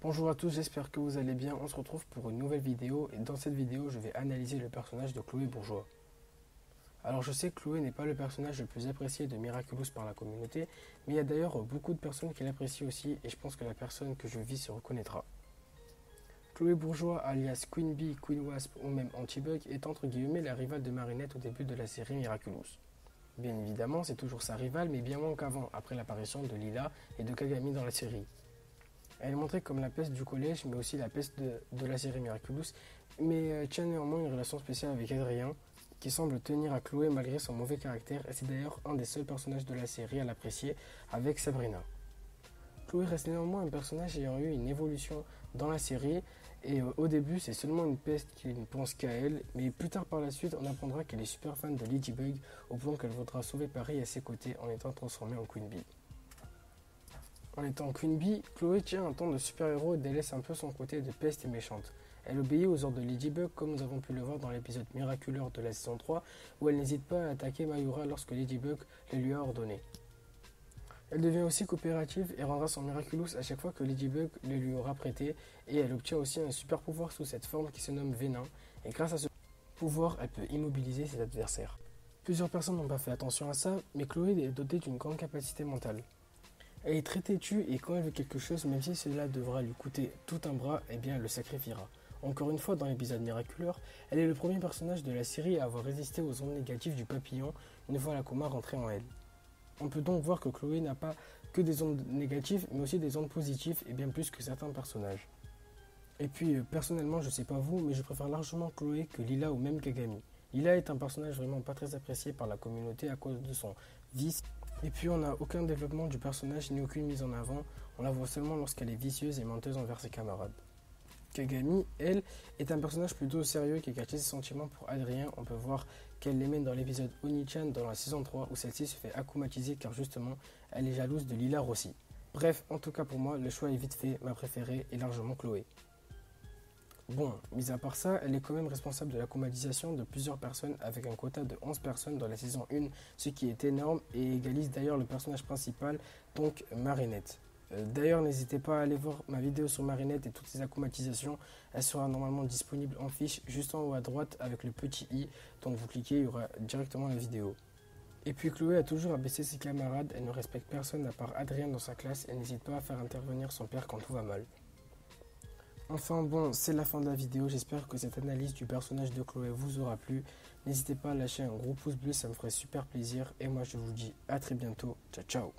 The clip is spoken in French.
Bonjour à tous, j'espère que vous allez bien. On se retrouve pour une nouvelle vidéo et dans cette vidéo, je vais analyser le personnage de Chloé Bourgeois. Alors je sais que Chloé n'est pas le personnage le plus apprécié de Miraculous par la communauté, mais il y a d'ailleurs beaucoup de personnes qui l'apprécient aussi et je pense que la personne que je vis se reconnaîtra. Chloé Bourgeois, alias Queen Bee, Queen Wasp ou même Antibug, est entre guillemets la rivale de Marinette au début de la série Miraculous. Bien évidemment, c'est toujours sa rivale, mais bien moins qu'avant, après l'apparition de Lila et de Kagami dans la série. Elle est montrée comme la peste du collège, mais aussi la peste de la série Miraculous, mais tient néanmoins une relation spéciale avec Adrien, qui semble tenir à Chloé malgré son mauvais caractère, et c'est d'ailleurs un des seuls personnages de la série à l'apprécier, avec Sabrina. Chloé reste néanmoins un personnage ayant eu une évolution dans la série, et au début c'est seulement une peste qui ne pense qu'à elle, mais plus tard par la suite on apprendra qu'elle est super fan de Ladybug, au point qu'elle voudra sauver Paris à ses côtés en étant transformée en Queen Bee. En étant Queen Bee, Chloé tient un ton de super-héros et délaisse un peu son côté de peste et méchante. Elle obéit aux ordres de Ladybug comme nous avons pu le voir dans l'épisode Miraculeur de la saison 3 où elle n'hésite pas à attaquer Mayura lorsque Ladybug le lui a ordonné. Elle devient aussi coopérative et rendra son Miraculous à chaque fois que Ladybug le lui aura prêté et elle obtient aussi un super pouvoir sous cette forme qui se nomme Venin et grâce à ce pouvoir elle peut immobiliser ses adversaires. Plusieurs personnes n'ont pas fait attention à ça mais Chloé est dotée d'une grande capacité mentale. Elle est très têtue et quand elle veut quelque chose, même si cela devra lui coûter tout un bras, eh bien elle le sacrifiera. Encore une fois, dans l'épisode Miraculeur, elle est le premier personnage de la série à avoir résisté aux ondes négatives du papillon une fois la coma rentrée en elle. On peut donc voir que Chloé n'a pas que des ondes négatives, mais aussi des ondes positives et bien plus que certains personnages. Et puis personnellement, je sais pas vous, mais je préfère largement Chloé que Lila ou même Kagami. Lila est un personnage vraiment pas très apprécié par la communauté à cause de son vice. Et puis on n'a aucun développement du personnage ni aucune mise en avant, on la voit seulement lorsqu'elle est vicieuse et menteuse envers ses camarades. Kagami, elle, est un personnage plutôt sérieux qui a caché ses sentiments pour Adrien. On peut voir qu'elle l'aimait dans l'épisode Oni-chan dans la saison 3 où celle-ci se fait akumatiser car justement elle est jalouse de Lila Rossi. Bref, en tout cas pour moi, le choix est vite fait, ma préférée est largement Chloé. Bon, mis à part ça, elle est quand même responsable de la comadisation de plusieurs personnes avec un quota de 11 personnes dans la saison 1, ce qui est énorme et égalise d'ailleurs le personnage principal, donc Marinette. D'ailleurs, n'hésitez pas à aller voir ma vidéo sur Marinette et toutes ses accomatisations. Elle sera normalement disponible en fiche juste en haut à droite avec le petit i, donc vous cliquez, il y aura directement la vidéo. Et puis Chloé a toujours abaissé ses camarades, elle ne respecte personne à part Adrien dans sa classe et n'hésite pas à faire intervenir son père quand tout va mal. Enfin bon, c'est la fin de la vidéo, j'espère que cette analyse du personnage de Chloé vous aura plu. N'hésitez pas à lâcher un gros pouce bleu, ça me ferait super plaisir. Et moi je vous dis à très bientôt, ciao ciao.